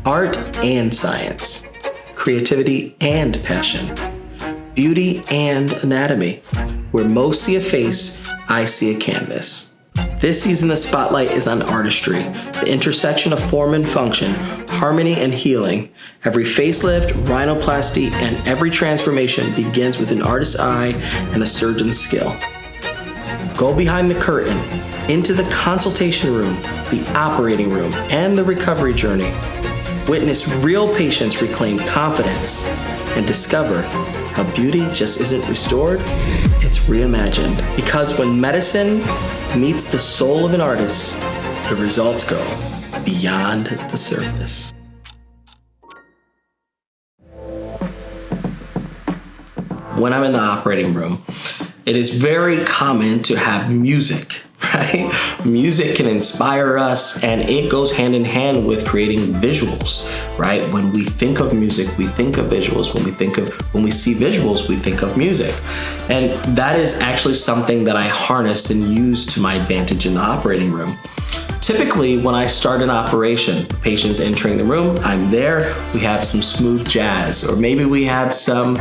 art and science, creativity and passion, beauty and anatomy. Where most see a face, I see a canvas. This season, the spotlight is on artistry, the intersection of form and function, harmony and healing. Every facelift, rhinoplasty, and every transformation begins with an artist's eye and a surgeon's skill. Go behind the curtain, into the consultation room, the operating room, and the recovery journey. Witness real patients reclaim confidence and discover how beauty just isn't restored, it's reimagined. Because when medicine meets the soul of an artist, the results go beyond the surface. When I'm in the operating room, it is very common to have music, right? Music can inspire us, and it goes hand in hand with creating visuals, right? When we think of music, we think of visuals. When we see visuals, we think of music. And that is actually something that I harness and use to my advantage in the operating room. Typically, when I start an operation, patients entering the room, I'm there, we have some smooth jazz, or maybe we have some,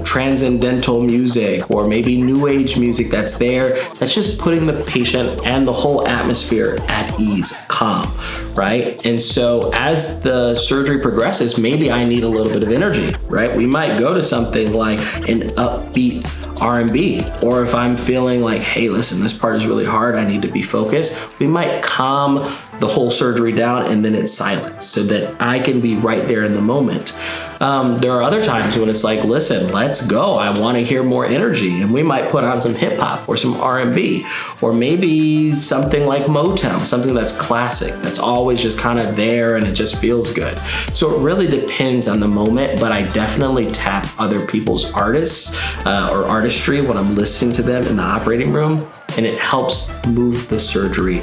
transcendental music, or maybe new age music that's there. That's just putting the patient and the whole atmosphere at ease, calm, right? And so as the surgery progresses, maybe I need a little bit of energy, right? We might go to something like an upbeat R&B, or if I'm feeling like, hey, listen, this part is really hard, I need to be focused, we might calm the whole surgery down and then it's silent so that I can be right there in the moment. There are other times when it's like, listen, let's go, I want to hear more energy, and we might put on some hip hop or some R&B, or maybe something like Motown, something that's classic, that's always just kind of there and it just feels good. So it really depends on the moment, but I definitely tap other people's artists or artistry when I'm listening to them in the operating room, and it helps move the surgery,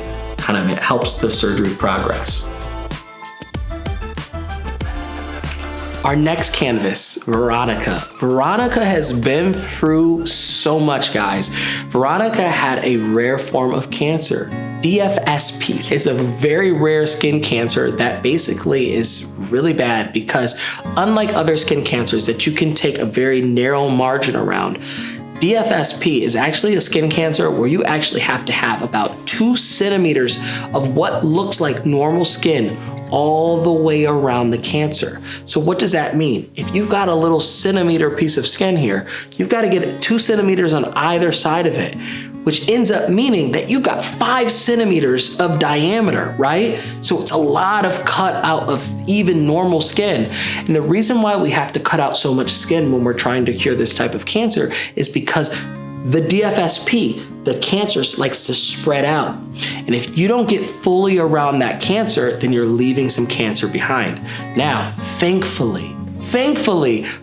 it helps the surgery progress. Our next canvas, Veronica. Veronica has been through so much, guys. Veronica had a rare form of cancer. DFSP is a very rare skin cancer that basically is really bad because unlike other skin cancers that you can take a very narrow margin around, DFSP is actually a skin cancer where you actually have to have about 2 centimeters of what looks like normal skin all the way around the cancer. So what does that mean? If you've got a little centimeter piece of skin here, you've got to get 2 centimeters on either side of it, which ends up meaning that you've got 5 centimeters of diameter, right? So it's a lot of cut out of even normal skin. And the reason why we have to cut out so much skin when we're trying to cure this type of cancer is because the DFSP, the cancer, likes to spread out. And if you don't get fully around that cancer, then you're leaving some cancer behind. Now, thankfully,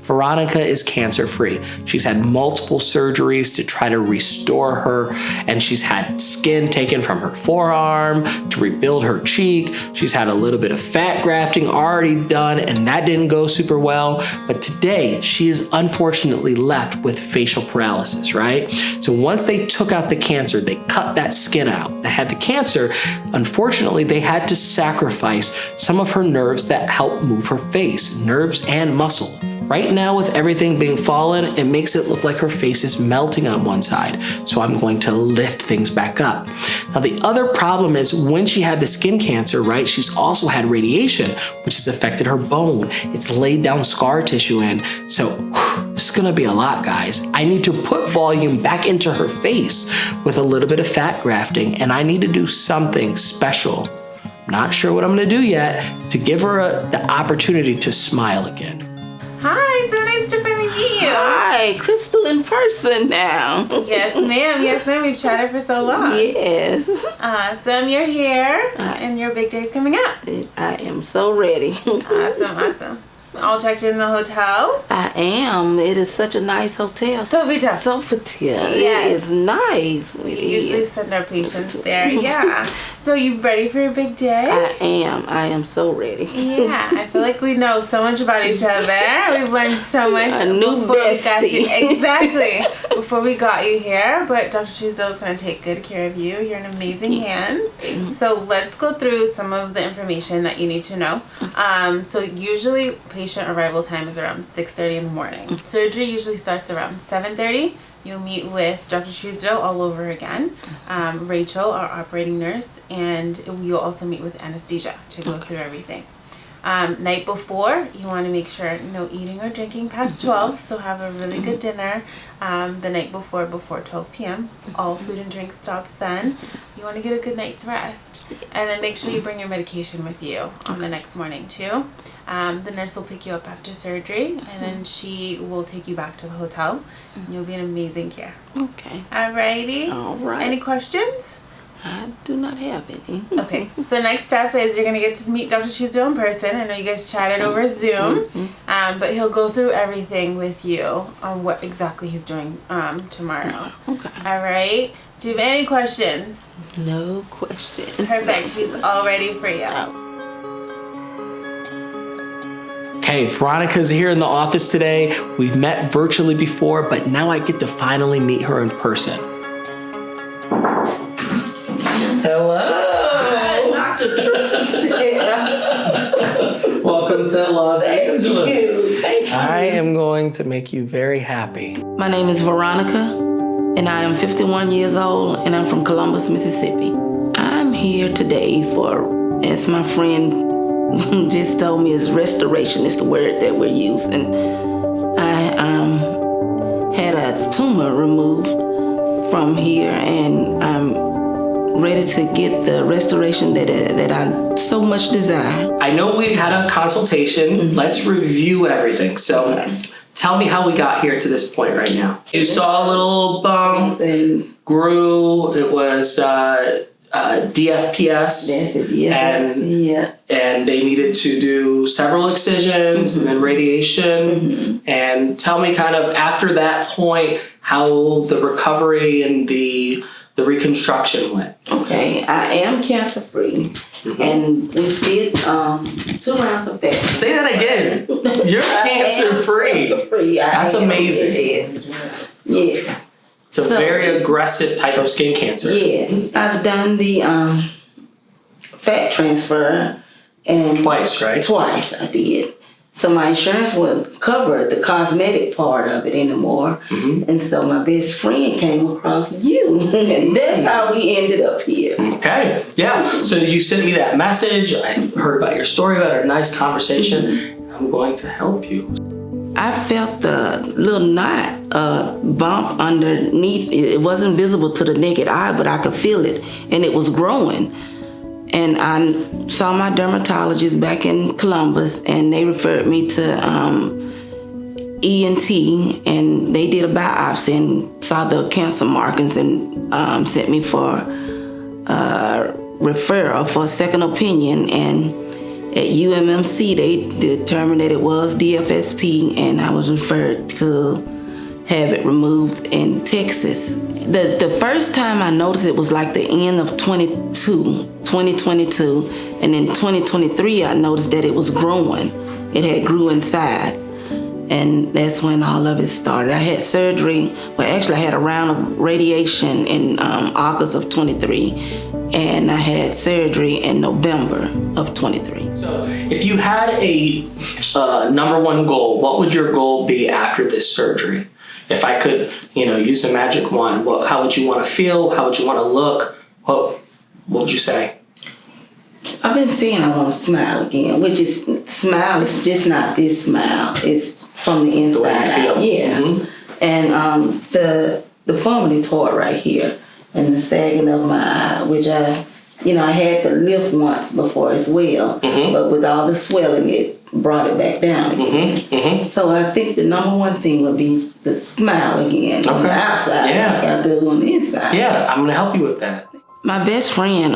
Veronica is cancer-free. She's had multiple surgeries to try to restore her, and she's had skin taken from her forearm to rebuild her cheek. She's had a little bit of fat grafting already done, and that didn't go super well. But today, she is unfortunately left with facial paralysis, right? So once they took out the cancer, they cut that skin out that had the cancer. Unfortunately, they had to sacrifice some of her nerves that help move her face, nerves and muscle. Right now, with everything being fallen, it makes it look like her face is melting on one side. So I'm going to lift things back up. Now, the other problem is when she had the skin cancer, right, she's also had radiation, which has affected her bone. It's laid down scar tissue in. So this is gonna be a lot, guys. I need to put volume back into her face with a little bit of fat grafting, and I need to do something special. I'm not sure what I'm gonna do yet to give her the opportunity to smile again. Hi, so nice to finally meet you. Hi, Crystal in person now. Yes, ma'am. Yes, ma'am. We've chatted for so long. Yes. Awesome. You're here, and your big day's coming up. I am so ready. Awesome. All checked in the hotel? I am. It is such a nice hotel. Sofitel. Sofitel. Yes. It is nice. We usually send our patients there. Yeah. So you ready for your big day? I am so ready. Yeah. I feel like we know so much about each other. We've learned so much A new before we got you. bestie. Exactly. Before we got you here. But Dr. Truesdale is going to take good care of you. You're in amazing hands. So let's go through some of the information that you need to know. So usually patient arrival time is around 6:30 in the morning. Surgery usually starts around 7:30. You'll meet with Dr. Truesdale all over again, Rachel, our operating nurse, and you'll also meet with anesthesia to go through everything. Night before, you want to make sure no eating or drinking past 12, so have a really good dinner the night before 12 p.m. All food and drink stops then. You want to get a good night's rest. And then make sure you bring your medication with you on the next morning too. The nurse will pick you up after surgery, and then she will take you back to the hotel. And you'll be in amazing care. Okay. Alrighty. All right. Any questions? I do not have any. Okay. So next step is you're gonna get to meet Dr. Truesdale in person. I know you guys chatted over Zoom, but he'll go through everything with you on what exactly he's doing tomorrow. Okay. All right. Do you have any questions? No questions. Perfect. He's all ready for you. Okay, Veronica's here in the office today. We've met virtually before, but now I get to finally meet her in person. Hello. Hi, Dr. Truesdale. Welcome to Los Angeles. Thank you. I am going to make you very happy. My name is Veronica, and I am 51 years old, and I'm from Columbus, Mississippi. I'm here today for, as my friend just told me, is restoration is the word that we're using. I had a tumor removed from here, and I'm ready to get the restoration that I so much desire. I know we had a consultation. Let's review everything. So tell me how we got here to this point right now. You saw a little bump, And grew, it was DFPS. that's it, yeah. And they needed to do several excisions and then radiation. And tell me kind of after that point how the recovery and the reconstruction went. Okay, I am cancer free, and we did 2 rounds of therapy. Say that again. You're cancer free. Cancer free. That's amazing. Yes. It's a very aggressive type of skin cancer. Yeah, I've done the fat transfer and Twice, right? Twice I did. So my insurance wouldn't cover the cosmetic part of it anymore. And so my best friend came across you. And that's how we ended up here. Okay, yeah. So you sent me that message. I heard about your story, about a nice conversation. I'm going to help you. I felt the little knot bump underneath. It wasn't visible to the naked eye, but I could feel it, and it was growing. And I saw my dermatologist back in Columbus, and they referred me to ENT, and they did a biopsy and saw the cancer markings and sent me for referral for a second opinion. And at UMMC, they determined that it was DFSP, and I was referred to have it removed in Texas. The first time I noticed it was like the end of 2022, and in 2023 I noticed that it was growing. It had grew in size, and that's when all of it started. I had surgery, well actually I had a round of radiation in August of 23, and I had surgery in November of 23. So if you had a number one goal, what would your goal be after this surgery? If I could, use a magic wand, how would you want to feel? How would you want to look? What would you say? I've been saying I want to smile again, which is smile is just not this smile. It's from the inside The way you feel. out. Yeah. And the deformity part right here and the sagging of my eye, which I had to lift once before as well, but with all the swelling, it brought it back down again. So I think the number one thing would be the smile again on the outside, like I do on the inside. Yeah, I'm going to help you with that. My best friend,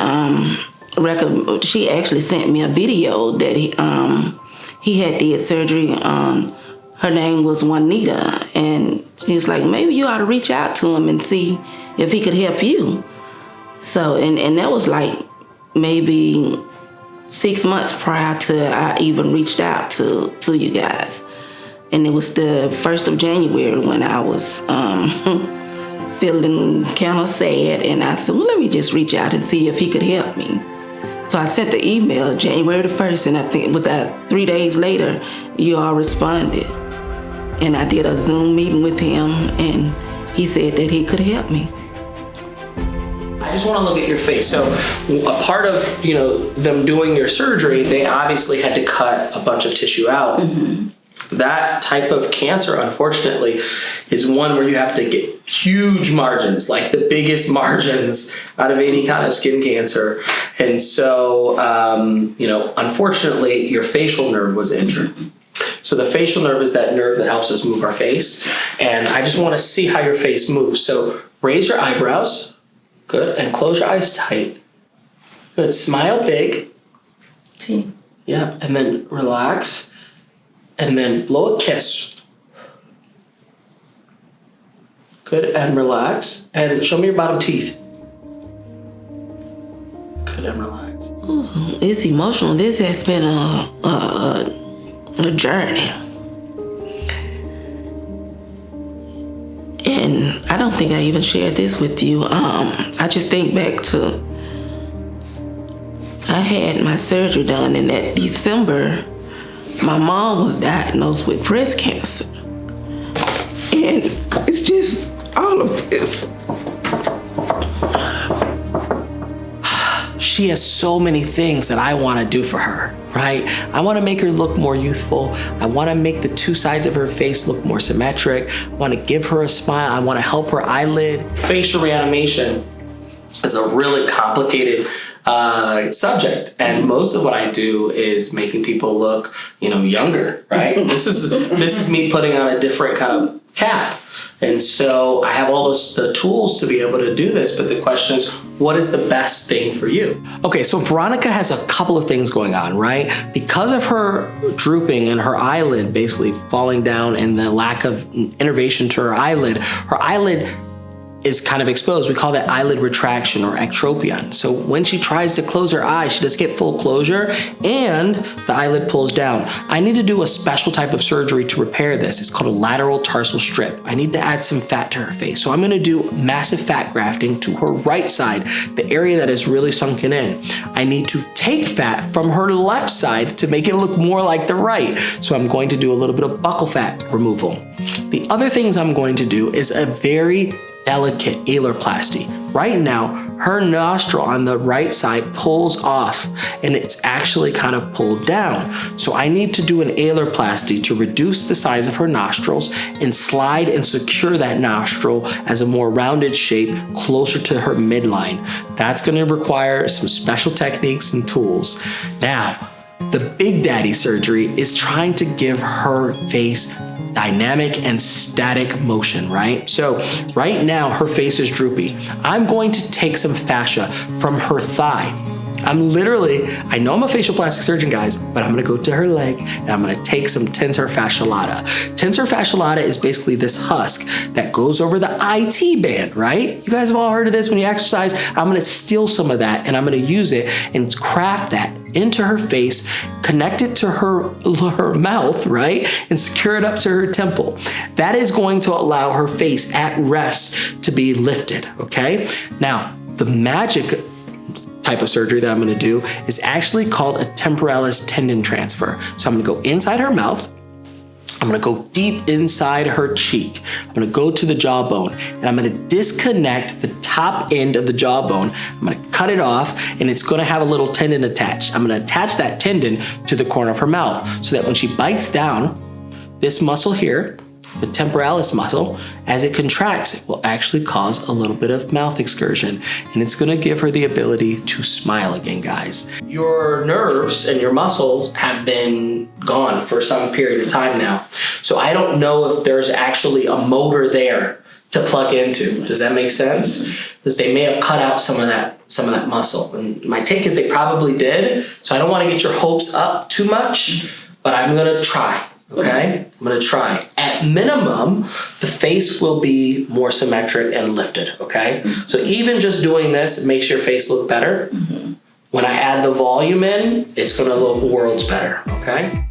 she actually sent me a video that he had did surgery on, her name was Juanita, and she was like, maybe you ought to reach out to him and see if he could help you. So, and that was like maybe 6 months prior to I even reached out to you guys. And it was the 1st of January when I was feeling kind of sad, and I said, well, let me just reach out and see if he could help me. So I sent the email January the 1st, and I think with that 3 days later, you all responded. And I did a Zoom meeting with him, and he said that he could help me. I just want to look at your face. So a part of, them doing your surgery, they obviously had to cut a bunch of tissue out. That type of cancer, unfortunately, is one where you have to get huge margins, like the biggest margins out of any kind of skin cancer. And so, unfortunately, your facial nerve was injured. So the facial nerve is that nerve that helps us move our face. And I just want to see how your face moves. So raise your eyebrows. Good. And close your eyes tight. Good. Smile big. See? Yeah. And then relax. And then blow a kiss. Good. And relax. And show me your bottom teeth. Good. And relax. Ooh, it's emotional. This has been a journey. And I don't think I even shared this with you. I just think back to, I had my surgery done, and that December, my mom was diagnosed with breast cancer. And it's just all of this. She has so many things that I want to do for her, right? I want to make her look more youthful. I want to make the two sides of her face look more symmetric. I want to give her a smile. I want to help her eyelid. Facial reanimation is a really complicated subject, and most of what I do is making people look, younger, right? This is me putting on a different kind of cap. And so I have all the tools to be able to do this, but the question is, what is the best thing for you? Okay, so Veronica has a couple of things going on, right? Because of her drooping and her eyelid basically falling down and the lack of innervation to her eyelid is kind of exposed. We call that eyelid retraction or ectropion. So when she tries to close her eye, she doesn't get full closure and the eyelid pulls down. I need to do a special type of surgery to repair this. It's called a lateral tarsal strip. I need to add some fat to her face. So I'm gonna do massive fat grafting to her right side, the area that is really sunken in. I need to take fat from her left side to make it look more like the right. So I'm going to do a little bit of buccal fat removal. The other things I'm going to do is a very delicate alarplasty. Right now, her nostril on the right side pulls off and it's actually kind of pulled down. So I need to do an alarplasty to reduce the size of her nostrils and slide and secure that nostril as a more rounded shape closer to her midline. That's going to require some special techniques and tools. Now, the Big Daddy surgery is trying to give her face dynamic and static motion, right? So right now her face is droopy. I'm going to take some fascia from her thigh. I know I'm a facial plastic surgeon, guys, but I'm gonna go to her leg and I'm gonna take some tensor fascia lata. Tensor fascia lata is basically this husk that goes over the IT band, right? You guys have all heard of this when you exercise. I'm gonna steal some of that and I'm gonna use it and craft that into her face, connect it to her mouth, right? And secure it up to her temple. That is going to allow her face at rest to be lifted, okay? Now, the magic type of surgery that I'm gonna do is actually called a temporalis tendon transfer. So I'm gonna go inside her mouth, I'm gonna go deep inside her cheek. I'm gonna go to the jawbone and I'm gonna disconnect the top end of the jawbone. I'm gonna cut it off and it's gonna have a little tendon attached. I'm gonna attach that tendon to the corner of her mouth so that when she bites down, this muscle here, the temporalis muscle, as it contracts, it will actually cause a little bit of mouth excursion and it's gonna give her the ability to smile again, guys. Your nerves and your muscles have been gone for some period of time now. So I don't know if there's actually a motor there to plug into. Does that make sense? Because they may have cut out some of that muscle. And my take is they probably did. So I don't want to get your hopes up too much. but I'm gonna try, okay? I'm gonna try. At minimum, the face will be more symmetric and lifted, okay? So even just doing this makes your face look better. When I add the volume in, it's gonna look worlds better, okay?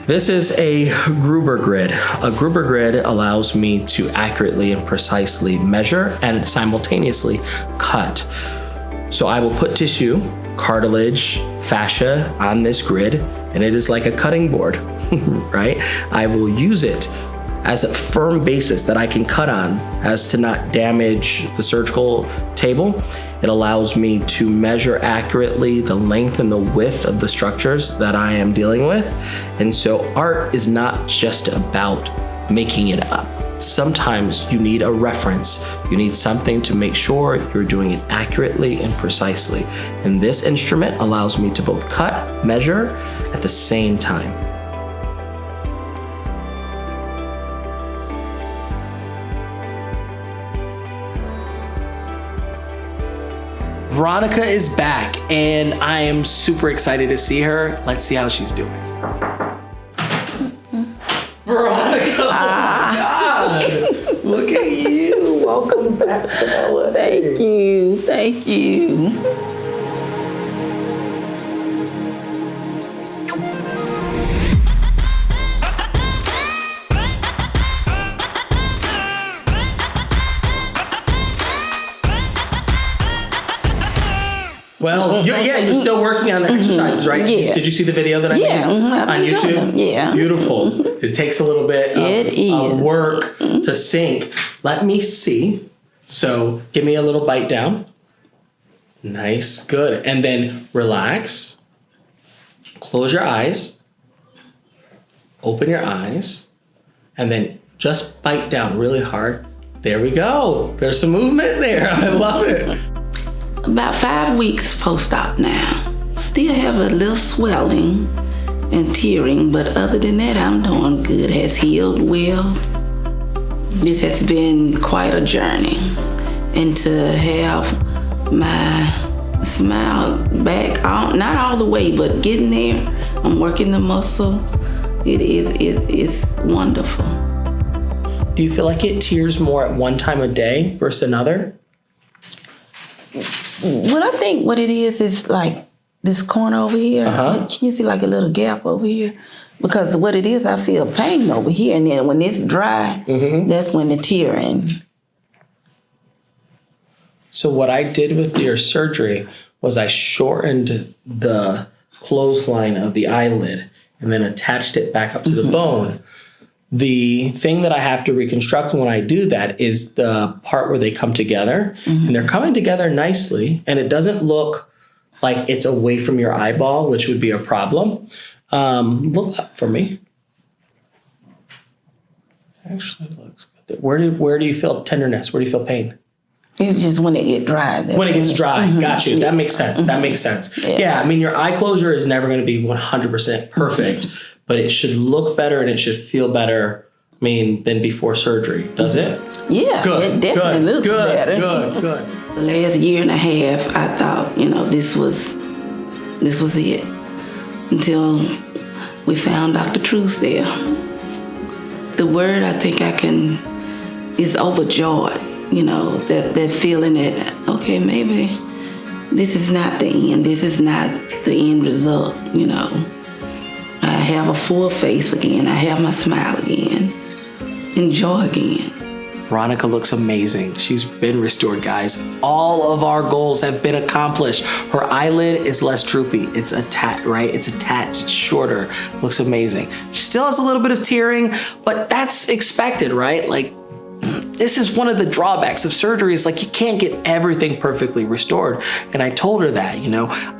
This is a Gruber grid. A Gruber grid allows me to accurately and precisely measure and simultaneously cut. So I will put tissue, cartilage, fascia on this grid, and it is like a cutting board, right? I will use it as a firm basis that I can cut on as to not damage the surgical table. It allows me to measure accurately the length and the width of the structures that I am dealing with. And so art is not just about making it up. Sometimes you need a reference. You need something to make sure you're doing it accurately and precisely. And this instrument allows me to both cut, measure at the same time. Veronica is back, and I am super excited to see her. Let's see how she's doing. Veronica, oh my God. Look at you. Welcome back, Bella. Thank you. Thank you. Well, you're still working on the exercises, right? Yeah. Did you see the video that I made on YouTube? Yeah. Beautiful. It takes a little bit of work to sync. Let me see. So give me a little bite down. Nice, good. And then relax. Close your eyes. Open your eyes. And then just bite down really hard. There we go. There's some movement there. I love it. About 5 weeks post-op now. Still have a little swelling and tearing, but other than that, I'm doing good. Has healed well. This has been quite a journey. And to have my smile back, not all the way, but getting there, I'm working the muscle. It's wonderful. Do you feel like it tears more at one time of day versus another? What I think what it is like this corner over here. Can you see like a little gap over here? Because what it is, I feel pain over here, and then when it's dry, that's when the tearing. So what I did with your surgery was I shortened the clothesline of the eyelid and then attached it back up to the bone. The thing that I have to reconstruct when I do that is the part where they come together, and they're coming together nicely, and it doesn't look like it's away from your eyeball, which would be a problem. Look up for me. Actually looks good. Where do you feel tenderness? Where do you feel pain? It's just when it gets dry. When it gets dry. Got you. That makes sense. That makes sense. Yeah, I mean, your eye closure is never going to be 100% perfect. But it should look better and it should feel better, than before surgery. Does it? Yeah, good, it definitely looks better. Good. The last year and a half, I thought, this was it. Until we found Dr. Truesdale. The word I think is overjoyed, that feeling that, okay, maybe this is not the end. This is not the end result, I have a full face again. I have my smile again. Enjoy again. Veronica looks amazing. She's been restored, guys. All of our goals have been accomplished. Her eyelid is less droopy. It's attached, right? It's attached, it's shorter. Looks amazing. She still has a little bit of tearing, but that's expected, right? Like, this is one of the drawbacks of surgery is like you can't get everything perfectly restored. And I told her that,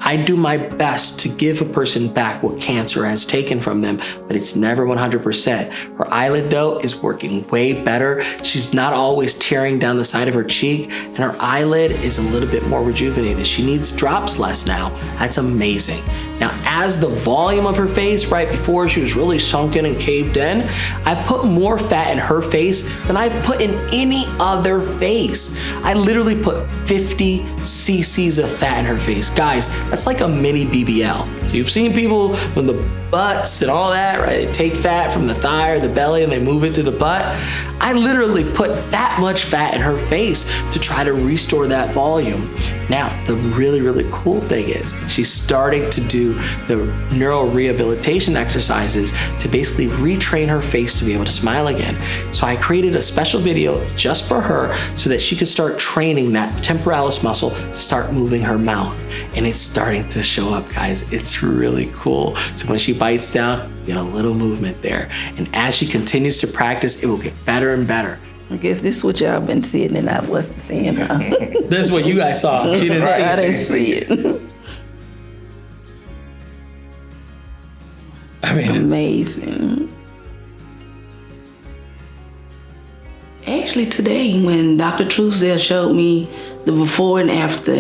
I do my best to give a person back what cancer has taken from them, but it's never 100%. Her eyelid though is working way better. She's not always tearing down the side of her cheek, and her eyelid is a little bit more rejuvenated. She needs drops less now. That's amazing. Now, as the volume of her face right before she was really sunken and caved in, I put more fat in her face than I've put in any other face. I literally put 50 cc's of fat in her face. Guys, that's like a mini BBL. So you've seen people from the butts and all that, right? They take fat from the thigh or the belly and they move it to the butt. I literally put that much fat in her face to try to restore that volume. Now, the really, really cool thing is she's starting to do the neural rehabilitation exercises to basically retrain her face to be able to smile again. So I created a special video just for her so that she could start training that temporalis muscle to start moving her mouth. And it's starting to show up, guys. It's really cool. So when she bites down, you get a little movement there. And as she continues to practice, it will get better and better. I guess this is what y'all been seeing and I wasn't seeing. Huh? This is what you guys saw. She didn't see it. I didn't see it. I mean, amazing. Actually, today when Dr. Truesdale showed me the before and after,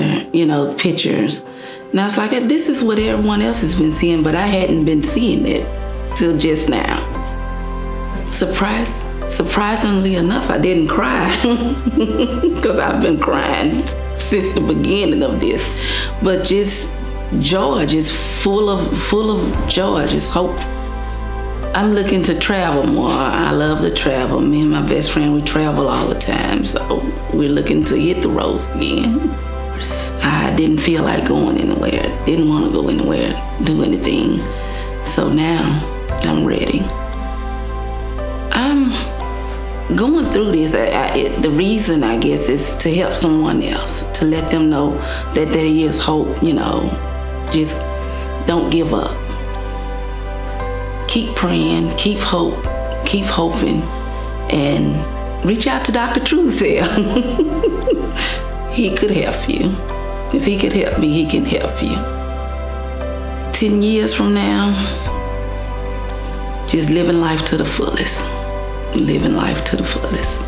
pictures, and I was like, this is what everyone else has been seeing, but I hadn't been seeing it till just now. Surprisingly enough, I didn't cry because I've been crying since the beginning of this, but just joy, just full of joy, just hope. I'm looking to travel more. I love to travel. Me and my best friend, we travel all the time, so we're looking to hit the roads again. I didn't feel like going anywhere, didn't want to go anywhere, do anything. So now I'm ready. I'm going through this, the reason, I guess, is to help someone else, to let them know that there is hope, just don't give up. Keep praying, keep hoping, and reach out to Dr. Truesdale. He could help you. If he could help me, he can help you. 10 years from now, just living life to the fullest. Living life to the fullest.